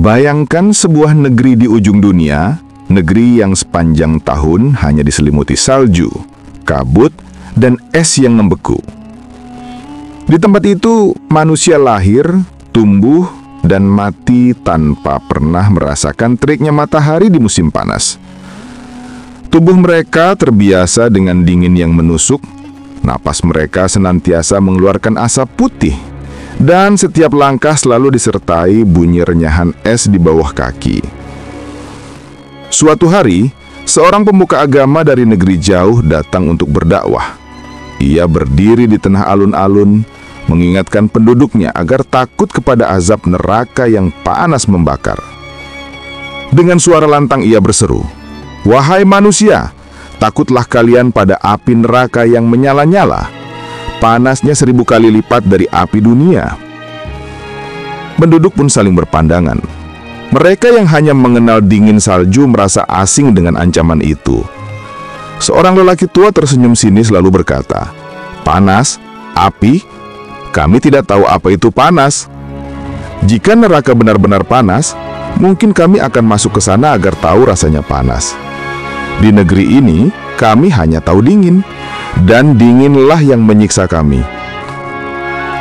Bayangkan sebuah negeri di ujung dunia, negeri yang sepanjang tahun hanya diselimuti salju, kabut, dan es yang membeku. Di tempat itu, manusia lahir, tumbuh, dan mati tanpa pernah merasakan teriknya matahari di musim panas. Tubuh mereka terbiasa dengan dingin yang menusuk, napas mereka senantiasa mengeluarkan asap putih, dan setiap langkah selalu disertai bunyi renyahan es di bawah kaki. Suatu hari, seorang pemuka agama dari negeri jauh datang untuk berdakwah. Ia berdiri di tengah alun-alun, mengingatkan penduduknya agar takut kepada azab neraka yang panas membakar. Dengan suara lantang ia berseru, "Wahai manusia, takutlah kalian pada api neraka yang menyala-nyala. Panasnya 1000 kali lipat dari api dunia." Penduduk pun saling berpandangan. Mereka yang hanya mengenal dingin salju merasa asing dengan ancaman itu. Seorang lelaki tua tersenyum sinis lalu berkata, "Panas? Api? Kami tidak tahu apa itu panas. Jika neraka benar-benar panas, mungkin kami akan masuk ke sana agar tahu rasanya panas. Di negeri ini, kami hanya tahu dingin, dan dinginlah yang menyiksa kami."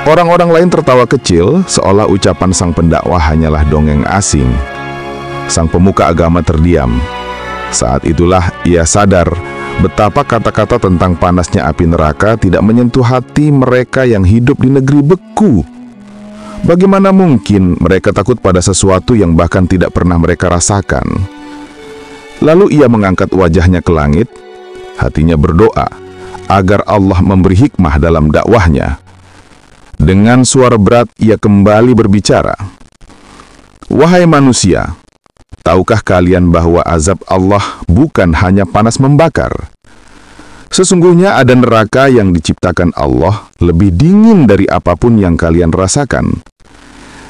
Orang-orang lain tertawa kecil, seolah ucapan sang pendakwah hanyalah dongeng asing. Sang pemuka agama terdiam. Saat itulah ia sadar betapa kata-kata tentang panasnya api neraka tidak menyentuh hati mereka yang hidup di negeri beku. Bagaimana mungkin mereka takut pada sesuatu yang bahkan tidak pernah mereka rasakan? Lalu ia mengangkat wajahnya ke langit, hatinya berdoa agar Allah memberi hikmah dalam dakwahnya. Dengan suara berat ia kembali berbicara, "Wahai manusia, tahukah kalian bahwa azab Allah bukan hanya panas membakar? Sesungguhnya ada neraka yang diciptakan Allah lebih dingin dari apapun yang kalian rasakan.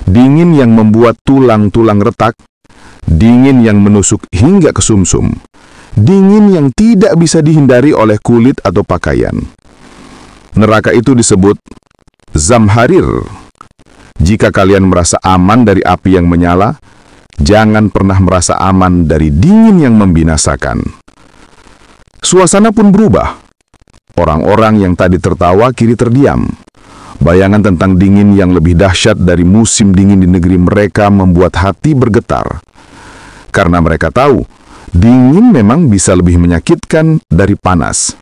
Dingin yang membuat tulang-tulang retak, dingin yang menusuk hingga ke sumsum, dingin yang tidak bisa dihindari oleh kulit atau pakaian. Neraka itu disebut Zamharir. Jika kalian merasa aman dari api yang menyala, jangan pernah merasa aman dari dingin yang membinasakan." Suasana pun berubah. Orang-orang yang tadi tertawa kini terdiam. Bayangan tentang dingin yang lebih dahsyat dari musim dingin di negeri mereka membuat hati bergetar. Karena mereka tahu, dingin memang bisa lebih menyakitkan dari panas.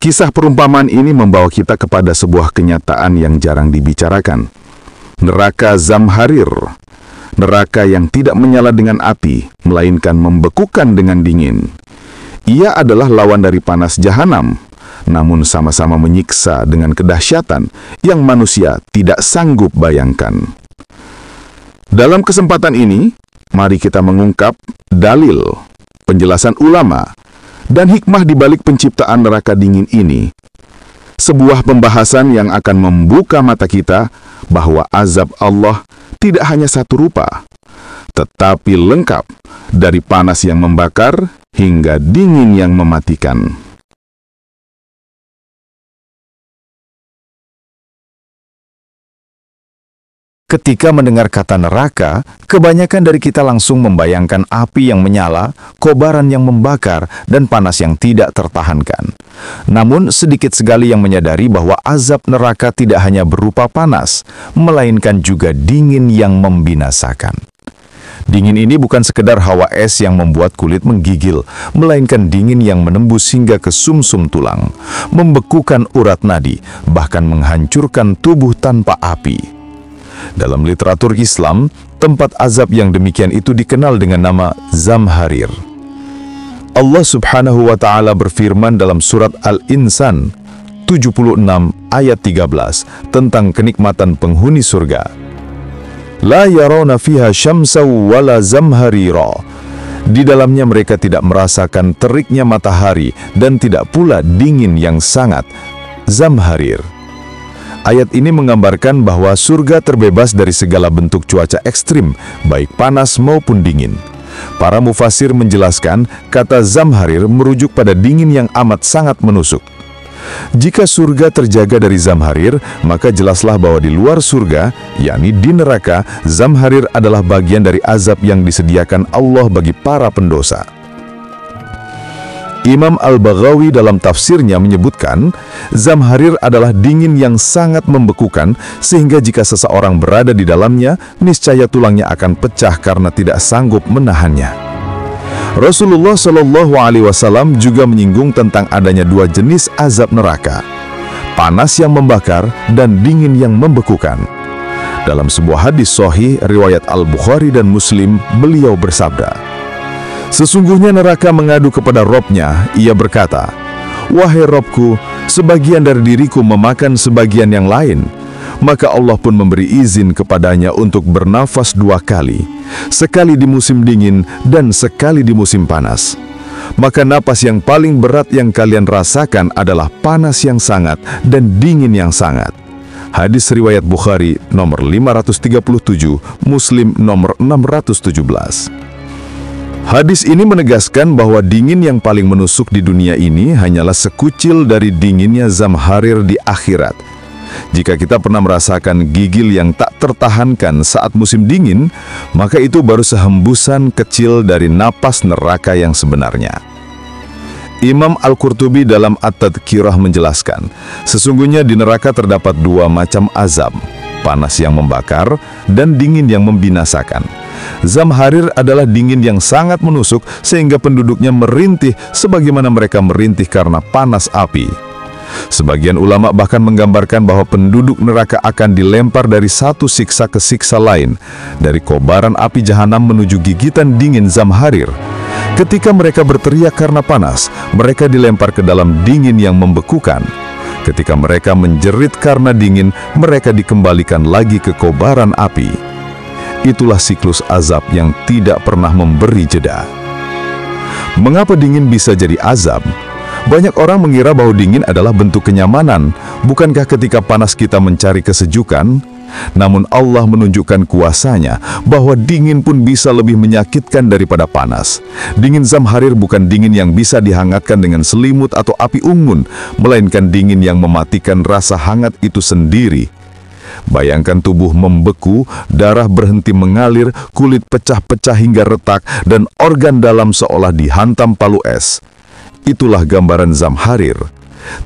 Kisah perumpamaan ini membawa kita kepada sebuah kenyataan yang jarang dibicarakan. Neraka Zamharir, neraka yang tidak menyala dengan api, melainkan membekukan dengan dingin. Ia adalah lawan dari panas jahanam, namun sama-sama menyiksa dengan kedahsyatan yang manusia tidak sanggup bayangkan. Dalam kesempatan ini, mari kita mengungkap dalil, penjelasan ulama, dan hikmah di balik penciptaan neraka dingin ini. Sebuah pembahasan yang akan membuka mata kita bahwa azab Allah tidak hanya satu rupa, tetapi lengkap, dari panas yang membakar hingga dingin yang mematikan. Ketika mendengar kata neraka, kebanyakan dari kita langsung membayangkan api yang menyala, kobaran yang membakar, dan panas yang tidak tertahankan. Namun, sedikit sekali yang menyadari bahwa azab neraka tidak hanya berupa panas, melainkan juga dingin yang membinasakan. Dingin ini bukan sekedar hawa es yang membuat kulit menggigil, melainkan dingin yang menembus hingga ke sumsum tulang, membekukan urat nadi, bahkan menghancurkan tubuh tanpa api. Dalam literatur Islam, tempat azab yang demikian itu dikenal dengan nama Zamharir. Allah Subhanahu wa Ta'ala berfirman dalam surat Al-Insan 76 ayat 13 tentang kenikmatan penghuni surga. La yarawna fiha syamsa wala zamharira. Di dalamnya mereka tidak merasakan teriknya matahari dan tidak pula dingin yang sangat. Zamharir. Ayat ini menggambarkan bahwa surga terbebas dari segala bentuk cuaca ekstrim, baik panas maupun dingin. Para mufasir menjelaskan kata zamharir merujuk pada dingin yang amat sangat menusuk. Jika surga terjaga dari Zamharir, maka jelaslah bahwa di luar surga, yakni di neraka, Zamharir adalah bagian dari azab yang disediakan Allah bagi para pendosa. Imam Al-Baghawi dalam tafsirnya menyebutkan, Zamharir adalah dingin yang sangat membekukan, sehingga jika seseorang berada di dalamnya, niscaya tulangnya akan pecah karena tidak sanggup menahannya. Rasulullah Shallallahu Alaihi Wasallam juga menyinggung tentang adanya dua jenis azab neraka, panas yang membakar dan dingin yang membekukan. Dalam sebuah hadis sahih riwayat Al-Bukhari dan Muslim, beliau bersabda, "Sesungguhnya neraka mengadu kepada Robnya, ia berkata, 'Wahai Robku, sebagian dari diriku memakan sebagian yang lain.' Maka Allah pun memberi izin kepadanya untuk bernafas dua kali, sekali di musim dingin dan sekali di musim panas. Maka napas yang paling berat yang kalian rasakan adalah panas yang sangat dan dingin yang sangat." Hadis riwayat Bukhari nomor 537, Muslim nomor 617. Hadis ini menegaskan bahwa dingin yang paling menusuk di dunia ini hanyalah sekucil dari dinginnya Zamharir di akhirat. Jika kita pernah merasakan gigil yang tak tertahankan saat musim dingin, maka itu baru sehembusan kecil dari napas neraka yang sebenarnya. Imam Al-Qurtubi dalam At-Tadhkirah menjelaskan, sesungguhnya di neraka terdapat dua macam azab, panas yang membakar dan dingin yang membinasakan. Zamharir adalah dingin yang sangat menusuk sehingga penduduknya merintih sebagaimana mereka merintih karena panas api. Sebagian ulama bahkan menggambarkan bahwa penduduk neraka akan dilempar dari satu siksa ke siksa lain, dari kobaran api jahanam menuju gigitan dingin Zamharir. Ketika mereka berteriak karena panas, mereka dilempar ke dalam dingin yang membekukan. Ketika mereka menjerit karena dingin, mereka dikembalikan lagi ke kobaran api. Itulah siklus azab yang tidak pernah memberi jeda. Mengapa dingin bisa jadi azab? Banyak orang mengira bahwa dingin adalah bentuk kenyamanan. Bukankah ketika panas kita mencari kesejukan? Namun Allah menunjukkan kuasanya bahwa dingin pun bisa lebih menyakitkan daripada panas. Dingin Zamharir bukan dingin yang bisa dihangatkan dengan selimut atau api unggun, melainkan dingin yang mematikan rasa hangat itu sendiri. Bayangkan tubuh membeku, darah berhenti mengalir, kulit pecah-pecah hingga retak, dan organ dalam seolah dihantam palu es. Itulah gambaran Zamharir.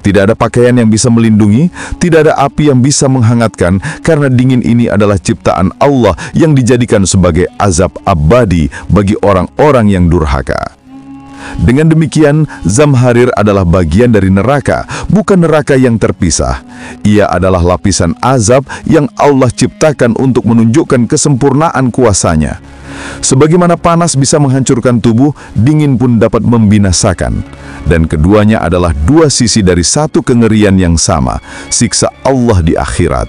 Tidak ada pakaian yang bisa melindungi, tidak ada api yang bisa menghangatkan, karena dingin ini adalah ciptaan Allah yang dijadikan sebagai azab abadi bagi orang-orang yang durhaka. Dengan demikian, Zamharir adalah bagian dari neraka, bukan neraka yang terpisah. Ia adalah lapisan azab yang Allah ciptakan untuk menunjukkan kesempurnaan kuasanya. Sebagaimana panas bisa menghancurkan tubuh, dingin pun dapat membinasakan. Dan keduanya adalah dua sisi dari satu kengerian yang sama, siksa Allah di akhirat.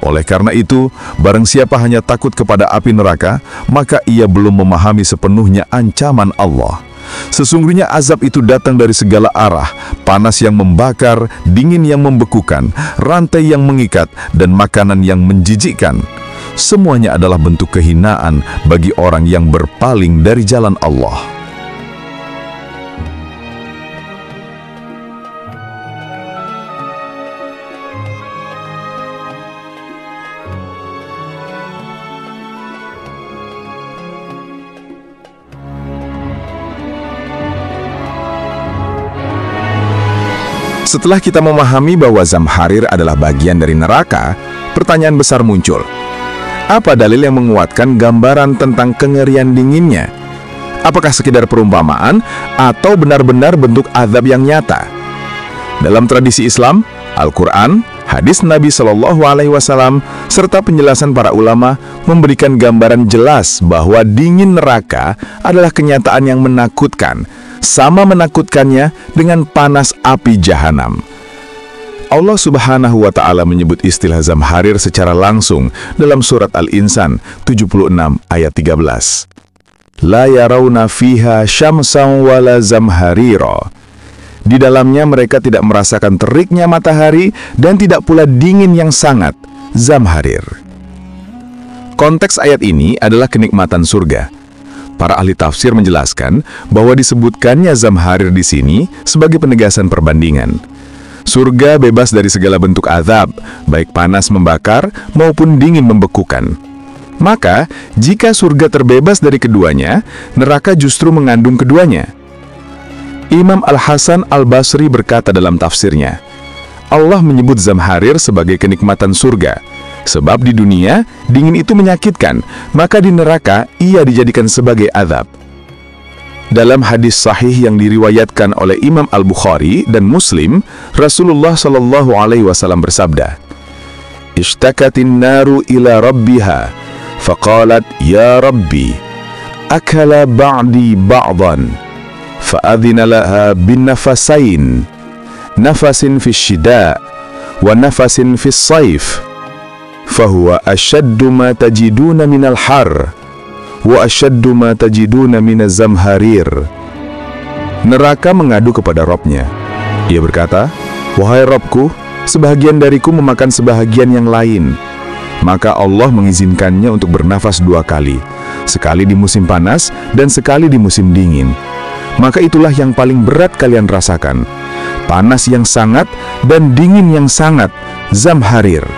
Oleh karena itu, barang siapa hanya takut kepada api neraka, maka ia belum memahami sepenuhnya ancaman Allah. Sesungguhnya azab itu datang dari segala arah, panas yang membakar, dingin yang membekukan, rantai yang mengikat, dan makanan yang menjijikkan. Semuanya adalah bentuk kehinaan bagi orang yang berpaling dari jalan Allah. Setelah kita memahami bahwa Zamharir adalah bagian dari neraka, pertanyaan besar muncul. Apa dalil yang menguatkan gambaran tentang kengerian dinginnya? Apakah sekedar perumpamaan atau benar-benar bentuk azab yang nyata? Dalam tradisi Islam, Al-Quran, hadis Nabi Shallallahu Alaihi Wasallam, serta penjelasan para ulama memberikan gambaran jelas bahwa dingin neraka adalah kenyataan yang menakutkan, sama menakutkannya dengan panas api jahanam. Allah Subhanahu wa Ta'ala menyebut istilah Zamharir secara langsung dalam surat Al-Insan 76 ayat 13. La yarawna fiha syamsan wala zamharira. Di dalamnya mereka tidak merasakan teriknya matahari dan tidak pula dingin yang sangat, Zamharir. Konteks ayat ini adalah kenikmatan surga. Para ahli tafsir menjelaskan bahwa disebutkannya Zamharir di sini sebagai penegasan perbandingan. Surga bebas dari segala bentuk azab, baik panas membakar maupun dingin membekukan. Maka, jika surga terbebas dari keduanya, neraka justru mengandung keduanya. Imam Al-Hasan Al-Basri berkata dalam tafsirnya, Allah menyebut Zamharir sebagai kenikmatan surga, sebab di dunia, dingin itu menyakitkan, maka di neraka ia dijadikan sebagai azab. Dalam hadis sahih yang diriwayatkan oleh Imam Al-Bukhari dan Muslim, Rasulullah SAW bersabda, Ishtakatin naru ila rabbiha, faqalat ya Rabbi, akala ba'di ba'dan, fa'adhina laha bin nafasain, nafasin fi syida, wa nafasin fi saif, fahuwa ashaddu ma tajiduna minal har, wa ashaddu ma tajiduna minaz zamharir. Neraka mengadu kepada Robnya. Ia berkata, wahai Robku, sebahagian dariku memakan sebahagian yang lain. Maka Allah mengizinkannya untuk bernafas 2 kali, sekali di musim panas dan sekali di musim dingin. Maka itulah yang paling berat kalian rasakan, panas yang sangat dan dingin yang sangat, zamharir.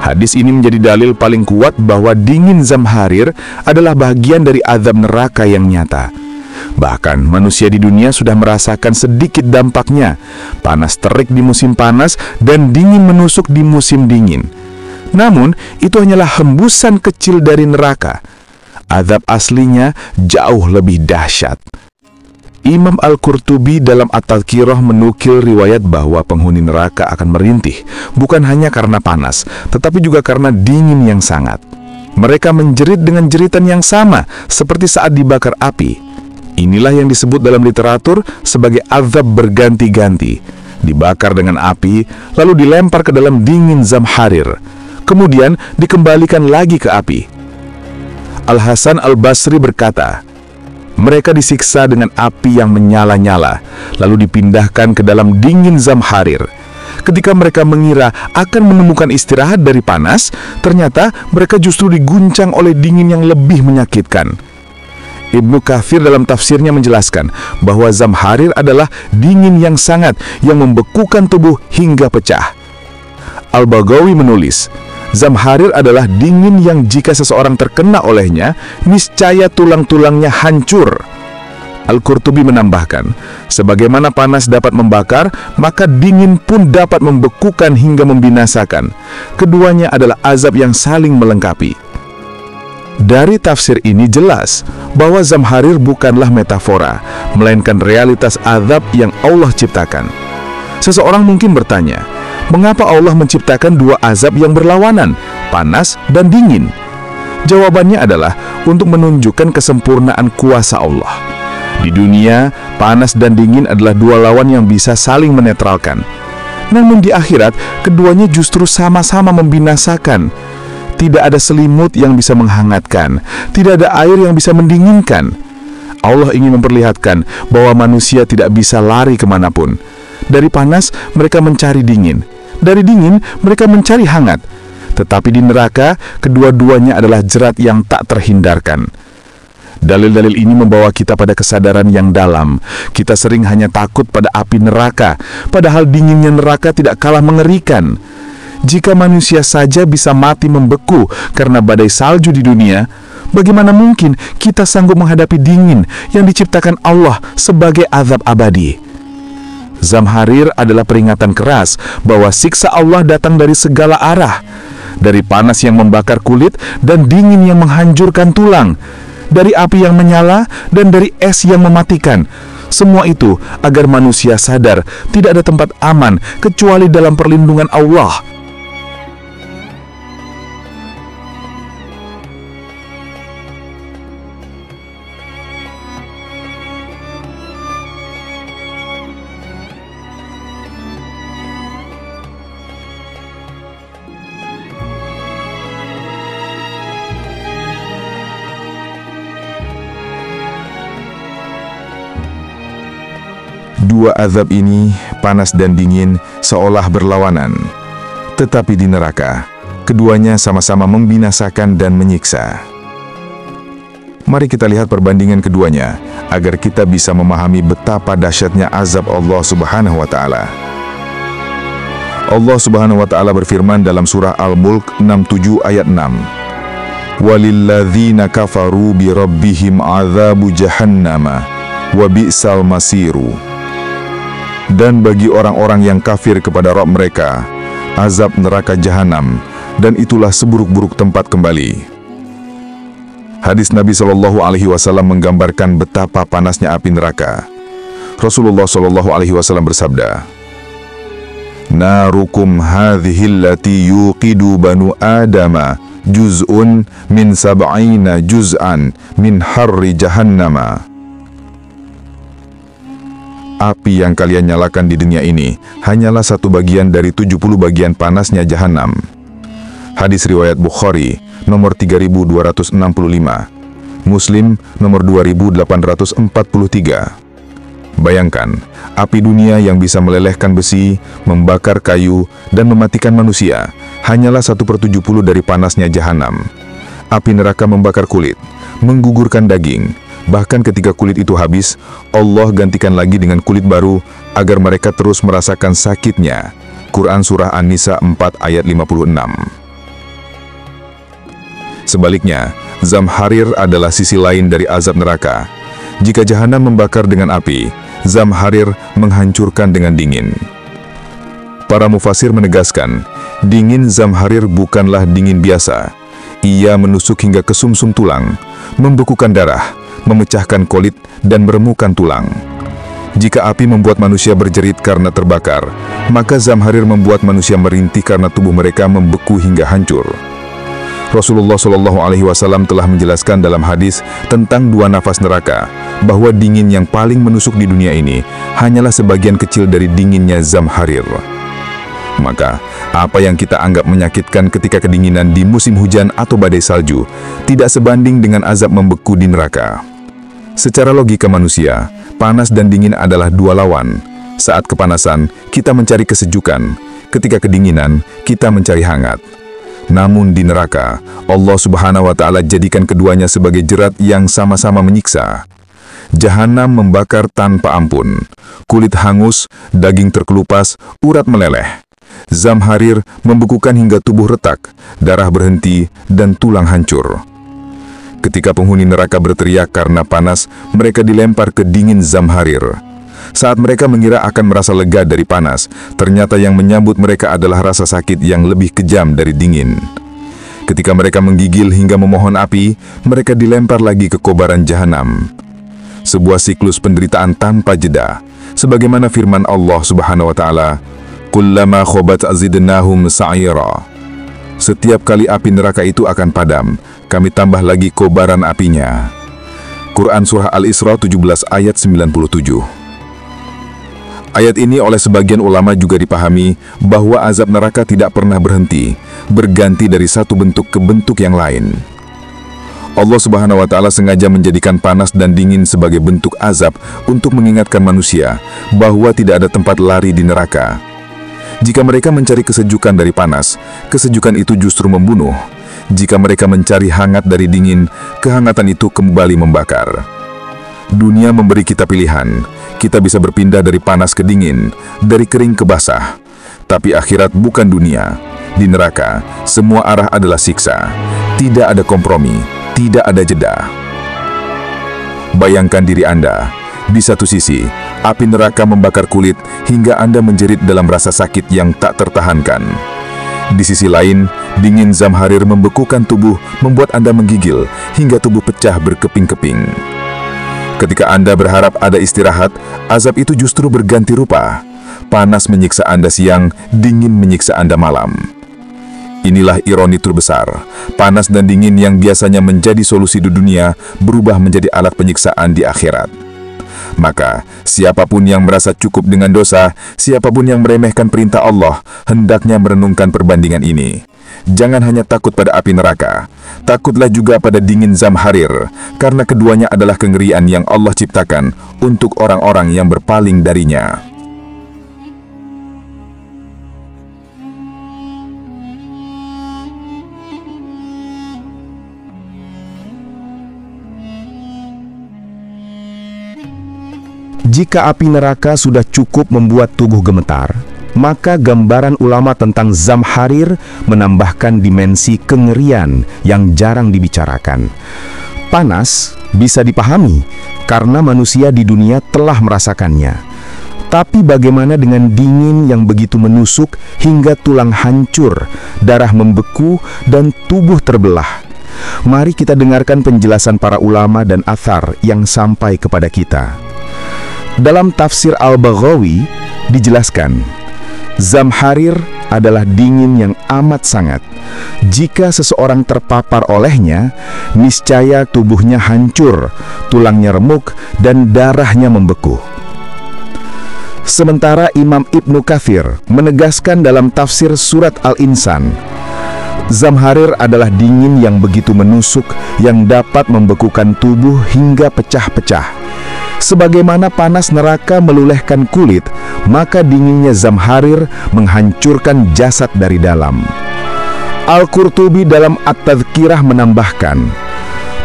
Hadis ini menjadi dalil paling kuat bahwa dingin zamharir adalah bagian dari azab neraka yang nyata. Bahkan manusia di dunia sudah merasakan sedikit dampaknya, panas terik di musim panas dan dingin menusuk di musim dingin. Namun, itu hanyalah hembusan kecil dari neraka. Azab aslinya jauh lebih dahsyat. Imam Al-Qurtubi dalam At-Tadhkirah menukil riwayat bahwa penghuni neraka akan merintih, bukan hanya karena panas, tetapi juga karena dingin yang sangat. Mereka menjerit dengan jeritan yang sama, seperti saat dibakar api. Inilah yang disebut dalam literatur sebagai azab berganti-ganti. Dibakar dengan api, lalu dilempar ke dalam dingin zamharir. Kemudian dikembalikan lagi ke api. Al-Hasan Al-Basri berkata, mereka disiksa dengan api yang menyala-nyala, lalu dipindahkan ke dalam dingin zamharir. Ketika mereka mengira akan menemukan istirahat dari panas, ternyata mereka justru diguncang oleh dingin yang lebih menyakitkan. Ibnu Katsir dalam tafsirnya menjelaskan bahwa zamharir adalah dingin yang sangat yang membekukan tubuh hingga pecah. Al-Baghawi menulis, zamharir adalah dingin yang jika seseorang terkena olehnya, niscaya tulang-tulangnya hancur. Al-Qurtubi menambahkan, sebagaimana panas dapat membakar, maka dingin pun dapat membekukan hingga membinasakan. Keduanya adalah azab yang saling melengkapi. Dari tafsir ini jelas bahwa zamharir bukanlah metafora, melainkan realitas azab yang Allah ciptakan. Seseorang mungkin bertanya, mengapa Allah menciptakan 2 azab yang berlawanan, panas dan dingin? Jawabannya adalah untuk menunjukkan kesempurnaan kuasa Allah. Di dunia, panas dan dingin adalah 2 lawan yang bisa saling menetralkan. Namun di akhirat, keduanya justru sama-sama membinasakan. Tidak ada selimut yang bisa menghangatkan, tidak ada air yang bisa mendinginkan. Allah ingin memperlihatkan bahwa manusia tidak bisa lari kemanapun. Dari panas, mereka mencari dingin. Dari dingin, mereka mencari hangat. Tetapi di neraka, kedua-duanya adalah jerat yang tak terhindarkan. Dalil-dalil ini membawa kita pada kesadaran yang dalam. Kita sering hanya takut pada api neraka, padahal dinginnya neraka tidak kalah mengerikan. Jika manusia saja bisa mati membeku karena badai salju di dunia, bagaimana mungkin kita sanggup menghadapi dingin yang diciptakan Allah sebagai azab abadi? Zamharir adalah peringatan keras bahwa siksa Allah datang dari segala arah, dari panas yang membakar kulit dan dingin yang menghancurkan tulang, dari api yang menyala dan dari es yang mematikan. Semua itu agar manusia sadar tidak ada tempat aman kecuali dalam perlindungan Allah. Dua azab ini, panas dan dingin, seolah berlawanan. Tetapi di neraka, keduanya sama-sama membinasakan dan menyiksa. Mari kita lihat perbandingan keduanya, agar kita bisa memahami betapa dahsyatnya azab Allah Subhanahu wa Ta'ala. Allah Subhanahu wa taala berfirman dalam surah Al-Mulk 67 ayat 6. Walilladzina kafaru bi rabbihim adzabu jahannama wa bi'sal masiru. Dan bagi orang-orang yang kafir kepada Rabb mereka, azab neraka jahanam, dan itulah seburuk-buruk tempat kembali. Hadis Nabi Shallallahu Alaihi Wasallam menggambarkan betapa panasnya api neraka. Rasulullah Shallallahu Alaihi Wasallam bersabda, "Narukum hadhil lati yuqidu banu Adama juz'un min sab'ina juz'an min harri jahannama." Api yang kalian nyalakan di dunia ini hanyalah satu bagian dari 70 bagian panasnya jahanam. Hadis riwayat Bukhari nomor 3265, Muslim nomor 2843. Bayangkan, api dunia yang bisa melelehkan besi, membakar kayu, dan mematikan manusia hanyalah 1/70 dari panasnya jahanam. Api neraka membakar kulit, menggugurkan daging. Bahkan ketika kulit itu habis, Allah gantikan lagi dengan kulit baru agar mereka terus merasakan sakitnya. Quran Surah An-Nisa 4 ayat 56. Sebaliknya, Zamharir adalah sisi lain dari azab neraka. Jika jahanam membakar dengan api, Zamharir menghancurkan dengan dingin. Para mufasir menegaskan, dingin Zamharir bukanlah dingin biasa. Ia menusuk hingga ke sumsum tulang, membekukan darah, memecahkan kulit, dan meremukan tulang. Jika api membuat manusia berjerit karena terbakar, maka Zamharir membuat manusia merintih karena tubuh mereka membeku hingga hancur. Rasulullah Shallallahu Alaihi Wasallam telah menjelaskan dalam hadis tentang dua nafas neraka, bahwa dingin yang paling menusuk di dunia ini hanyalah sebagian kecil dari dinginnya Zamharir. Maka, apa yang kita anggap menyakitkan ketika kedinginan di musim hujan atau badai salju, tidak sebanding dengan azab membeku di neraka. Secara logika manusia, panas dan dingin adalah dua lawan. Saat kepanasan, kita mencari kesejukan. Ketika kedinginan, kita mencari hangat. Namun di neraka, Allah Subhanahu wa Ta'ala jadikan keduanya sebagai jerat yang sama-sama menyiksa. Jahanam membakar tanpa ampun, kulit hangus, daging terkelupas, urat meleleh. Zamharir membekukan hingga tubuh retak, darah berhenti, dan tulang hancur. Ketika penghuni neraka berteriak karena panas, mereka dilempar ke dingin Zamharir. Saat mereka mengira akan merasa lega dari panas, ternyata yang menyambut mereka adalah rasa sakit yang lebih kejam dari dingin. Ketika mereka menggigil hingga memohon api, mereka dilempar lagi ke kobaran jahanam. Sebuah siklus penderitaan tanpa jeda, sebagaimana firman Allah Subhanahu wa Ta'ala, "Kullama khobat azidnahum sa'ira." Setiap kali api neraka itu akan padam, kami tambah lagi kobaran apinya. Quran Surah Al-Isra 17 ayat 97. Ayat ini oleh sebagian ulama juga dipahami bahwa azab neraka tidak pernah berhenti, berganti dari satu bentuk ke bentuk yang lain. Allah Subhanahu wa Ta'ala sengaja menjadikan panas dan dingin sebagai bentuk azab untuk mengingatkan manusia bahwa tidak ada tempat lari di neraka. Jika mereka mencari kesejukan dari panas, kesejukan itu justru membunuh. Jika mereka mencari hangat dari dingin, kehangatan itu kembali membakar. Dunia memberi kita pilihan. Kita bisa berpindah dari panas ke dingin, dari kering ke basah. Tapi akhirat bukan dunia. Di neraka, semua arah adalah siksa. Tidak ada kompromi, tidak ada jeda. Bayangkan diri Anda. Di satu sisi, api neraka membakar kulit hingga Anda menjerit dalam rasa sakit yang tak tertahankan. Di sisi lain, dingin Zamharir membekukan tubuh, membuat Anda menggigil hingga tubuh pecah berkeping-keping. Ketika Anda berharap ada istirahat, azab itu justru berganti rupa. Panas menyiksa Anda siang, dingin menyiksa Anda malam. Inilah ironi terbesar. Panas dan dingin yang biasanya menjadi solusi di dunia berubah menjadi alat penyiksaan di akhirat. Maka, siapapun yang merasa cukup dengan dosa, siapapun yang meremehkan perintah Allah, hendaknya merenungkan perbandingan ini. Jangan hanya takut pada api neraka, takutlah juga pada dingin Zamharir, karena keduanya adalah kengerian yang Allah ciptakan untuk orang-orang yang berpaling darinya. Jika api neraka sudah cukup membuat tubuh gemetar, maka gambaran ulama tentang Zamharir menambahkan dimensi kengerian yang jarang dibicarakan. Panas bisa dipahami karena manusia di dunia telah merasakannya. Tapi bagaimana dengan dingin yang begitu menusuk hingga tulang hancur, darah membeku, dan tubuh terbelah? Mari kita dengarkan penjelasan para ulama dan athar yang sampai kepada kita. Dalam tafsir Al-Baghawi dijelaskan, Zamharir adalah dingin yang amat sangat. Jika seseorang terpapar olehnya, niscaya tubuhnya hancur, tulangnya remuk, dan darahnya membeku. Sementara Imam Ibnu Katsir menegaskan dalam tafsir surat Al-Insan, Zamharir adalah dingin yang begitu menusuk yang dapat membekukan tubuh hingga pecah-pecah. Sebagaimana panas neraka melelehkan kulit, maka dinginnya Zamharir menghancurkan jasad dari dalam. Al-Qurtubi dalam At-Tadhkirah menambahkan,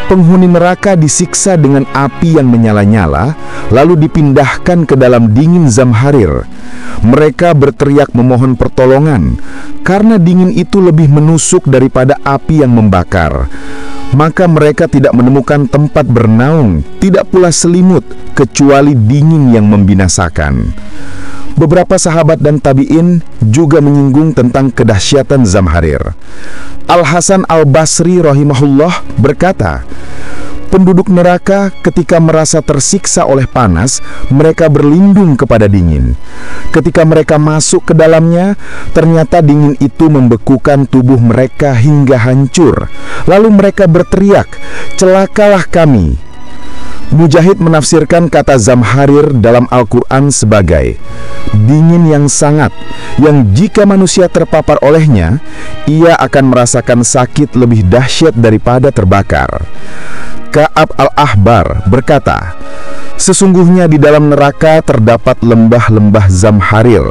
penghuni neraka disiksa dengan api yang menyala-nyala, lalu dipindahkan ke dalam dingin Zamharir. Mereka berteriak memohon pertolongan, karena dingin itu lebih menusuk daripada api yang membakar. Maka mereka tidak menemukan tempat bernaung, tidak pula selimut, kecuali dingin yang membinasakan. Beberapa sahabat dan tabi'in juga menyinggung tentang kedahsyatan Zamharir. Al-Hasan Al-Basri rahimahullah berkata, penduduk neraka ketika merasa tersiksa oleh panas, mereka berlindung kepada dingin. Ketika mereka masuk ke dalamnya, ternyata dingin itu membekukan tubuh mereka hingga hancur. Lalu mereka berteriak, celakalah kami. Mujahid menafsirkan kata Zamharir dalam Al-Quran sebagai dingin yang sangat, yang jika manusia terpapar olehnya, ia akan merasakan sakit lebih dahsyat daripada terbakar. Ka'ab al-Ahbar berkata, sesungguhnya di dalam neraka terdapat lembah-lembah Zamharir.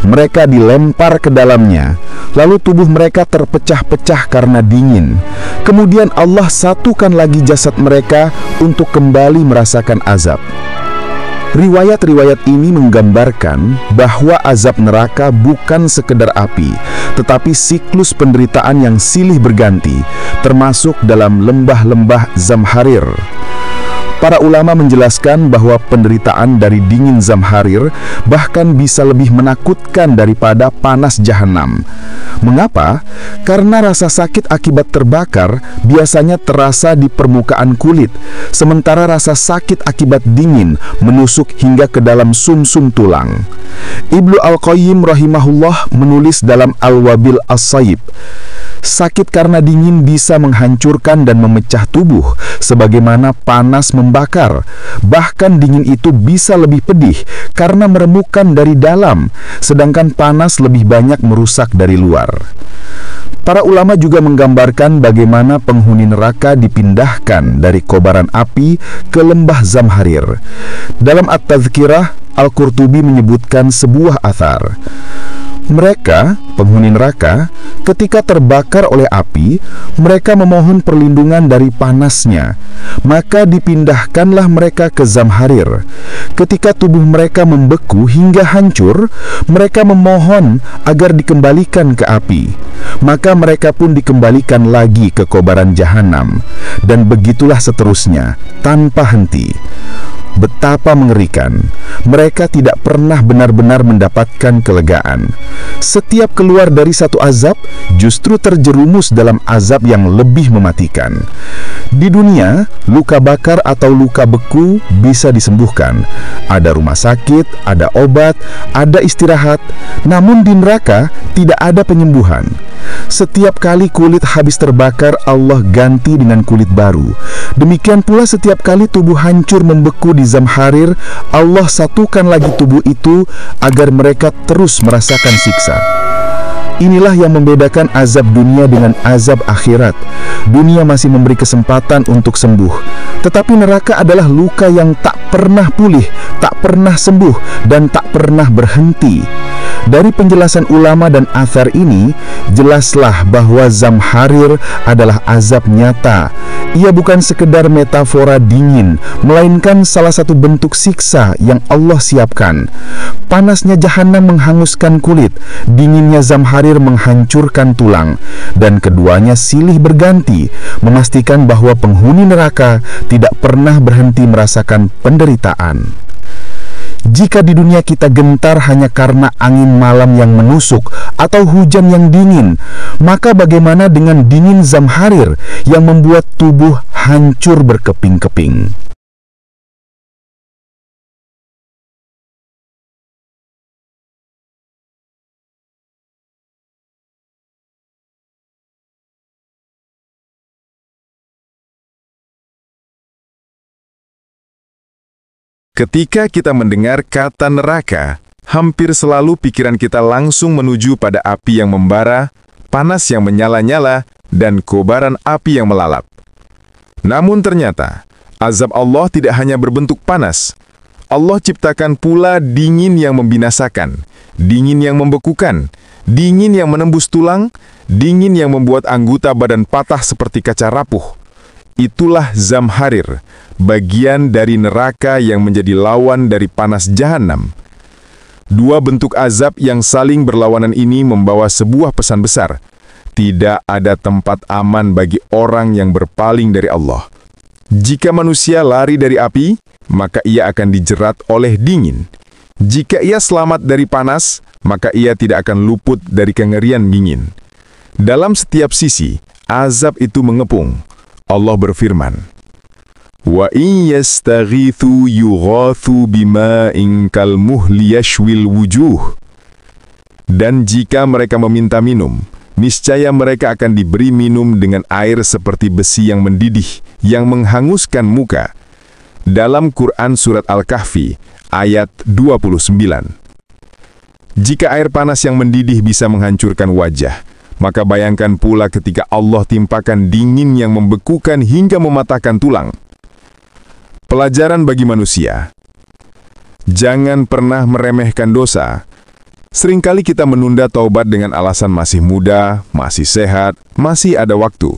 Mereka dilempar ke dalamnya, lalu tubuh mereka terpecah-pecah karena dingin. Kemudian Allah satukan lagi jasad mereka untuk kembali merasakan azab. Riwayat-riwayat ini menggambarkan bahwa azab neraka bukan sekedar api, tetapi siklus penderitaan yang silih berganti, termasuk dalam lembah-lembah Zamharir. Para ulama menjelaskan bahwa penderitaan dari dingin Zamharir bahkan bisa lebih menakutkan daripada panas jahanam. Mengapa? Karena rasa sakit akibat terbakar biasanya terasa di permukaan kulit, sementara rasa sakit akibat dingin menusuk hingga ke dalam sumsum tulang. Ibnu Al-Qayyim rahimahullah menulis dalam Al-Wabil As-Sayyib, sakit karena dingin bisa menghancurkan dan memecah tubuh, sebagaimana panas membakar. Bahkan dingin itu bisa lebih pedih karena meremukkan dari dalam, sedangkan panas lebih banyak merusak dari luar. Para ulama juga menggambarkan bagaimana penghuni neraka dipindahkan dari kobaran api ke lembah Zamharir. Dalam At-Tadhkirah, Al-Qurtubi menyebutkan sebuah athar. Mereka, penghuni neraka, ketika terbakar oleh api, mereka memohon perlindungan dari panasnya. Maka dipindahkanlah mereka ke Zamharir. Ketika tubuh mereka membeku hingga hancur, mereka memohon agar dikembalikan ke api. Maka mereka pun dikembalikan lagi ke kobaran jahanam. Dan begitulah seterusnya, tanpa henti. Betapa mengerikan, mereka tidak pernah benar-benar mendapatkan kelegaan. Setiap keluar dari satu azab, justru terjerumus dalam azab yang lebih mematikan. Di dunia, luka bakar atau luka beku bisa disembuhkan. Ada rumah sakit, ada obat, ada istirahat. Namun di neraka tidak ada penyembuhan. Setiap kali kulit habis terbakar, Allah ganti dengan kulit baru. Demikian pula setiap kali tubuh hancur membeku di Zamharir, Allah satukan lagi tubuh itu agar mereka terus merasakan siksa. Inilah yang membedakan azab dunia dengan azab akhirat. Dunia masih memberi kesempatan untuk sembuh, tetapi neraka adalah luka yang tak pernah pulih, tak pernah sembuh, dan tak pernah berhenti. Dari penjelasan ulama dan athar ini, jelaslah bahwa Zamharir adalah azab nyata. Ia bukan sekedar metafora dingin, melainkan salah satu bentuk siksa yang Allah siapkan. Panasnya jahanam menghanguskan kulit, dinginnya Zamharir menghancurkan tulang, dan keduanya silih berganti, memastikan bahwa penghuni neraka tidak pernah berhenti merasakan penderitaan. Jika di dunia kita gentar hanya karena angin malam yang menusuk atau hujan yang dingin, maka bagaimana dengan dingin Zamharir yang membuat tubuh hancur berkeping-keping? Ketika kita mendengar kata neraka, hampir selalu pikiran kita langsung menuju pada api yang membara, panas yang menyala-nyala, dan kobaran api yang melalap. Namun ternyata, azab Allah tidak hanya berbentuk panas. Allah ciptakan pula dingin yang membinasakan, dingin yang membekukan, dingin yang menembus tulang, dingin yang membuat anggota badan patah seperti kaca rapuh. Itulah Zamharir, bagian dari neraka yang menjadi lawan dari panas jahanam. Dua bentuk azab yang saling berlawanan ini membawa sebuah pesan besar. Tidak ada tempat aman bagi orang yang berpaling dari Allah. Jika manusia lari dari api, maka ia akan dijerat oleh dingin. Jika ia selamat dari panas, maka ia tidak akan luput dari kengerian dingin. Dalam setiap sisi, azab itu mengepung. Allah berfirman, "Wa in yastaghithu yughathu bima'in kalmuhli yashwil wujuh." Dan jika mereka meminta minum, niscaya mereka akan diberi minum dengan air seperti besi yang mendidih, yang menghanguskan muka. Dalam Quran Surat Al-Kahfi, ayat 29. Jika air panas yang mendidih bisa menghancurkan wajah, maka bayangkan pula ketika Allah timpakan dingin yang membekukan hingga mematahkan tulang. Pelajaran bagi manusia. Jangan pernah meremehkan dosa. Seringkali kita menunda taubat dengan alasan masih muda, masih sehat, masih ada waktu.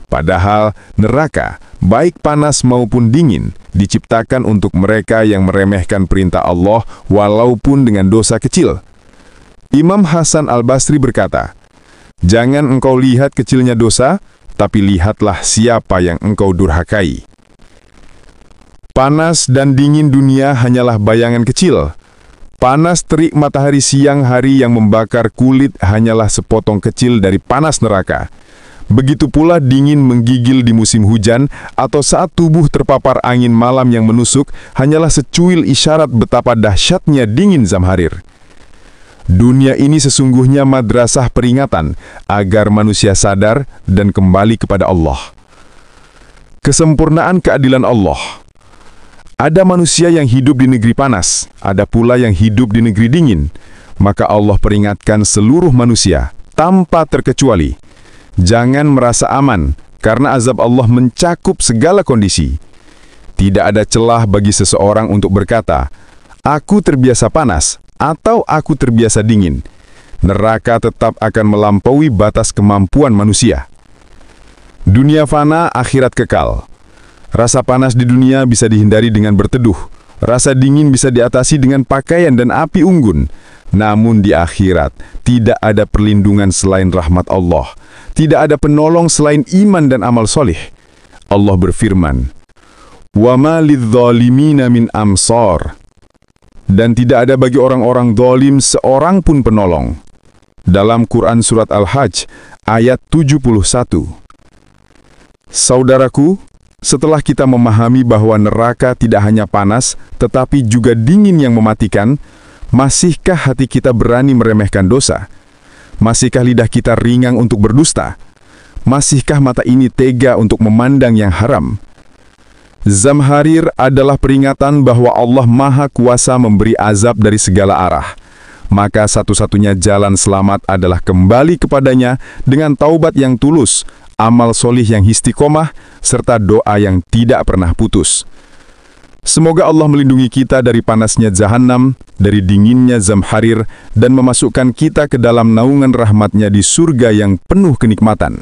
Padahal neraka, baik panas maupun dingin, diciptakan untuk mereka yang meremehkan perintah Allah walaupun dengan dosa kecil. Imam Hasan Al-Basri berkata, "Jangan engkau lihat kecilnya dosa, tapi lihatlah siapa yang engkau durhakai." Panas dan dingin dunia hanyalah bayangan kecil. Panas terik matahari siang hari yang membakar kulit hanyalah sepotong kecil dari panas neraka. Begitu pula dingin menggigil di musim hujan atau saat tubuh terpapar angin malam yang menusuk hanyalah secuil isyarat betapa dahsyatnya dingin Zamharir. Dunia ini sesungguhnya madrasah peringatan agar manusia sadar dan kembali kepada Allah. Kesempurnaan keadilan Allah. Ada manusia yang hidup di negeri panas, ada pula yang hidup di negeri dingin. Maka Allah peringatkan seluruh manusia, tanpa terkecuali. Jangan merasa aman, karena azab Allah mencakup segala kondisi. Tidak ada celah bagi seseorang untuk berkata, "Aku terbiasa panas," atau "Aku terbiasa dingin." Neraka tetap akan melampaui batas kemampuan manusia. Dunia fana, akhirat kekal. Rasa panas di dunia bisa dihindari dengan berteduh. Rasa dingin bisa diatasi dengan pakaian dan api unggun. Namun di akhirat, tidak ada perlindungan selain rahmat Allah. Tidak ada penolong selain iman dan amal solih. Allah berfirman, "Wa ma lidzalimina min amsar." Dan tidak ada bagi orang-orang zalim seorang pun penolong. Dalam Quran Surat Al-Hajj, ayat 71. Saudaraku, setelah kita memahami bahwa neraka tidak hanya panas, tetapi juga dingin yang mematikan, masihkah hati kita berani meremehkan dosa? Masihkah lidah kita ringan untuk berdusta? Masihkah mata ini tega untuk memandang yang haram? Zamharir adalah peringatan bahwa Allah Maha Kuasa memberi azab dari segala arah. Maka satu-satunya jalan selamat adalah kembali kepadanya dengan taubat yang tulus, amal solih yang istiqomah, serta doa yang tidak pernah putus. Semoga Allah melindungi kita dari panasnya Jahannam, dari dinginnya Zamharir, dan memasukkan kita ke dalam naungan rahmat-Nya di surga yang penuh kenikmatan.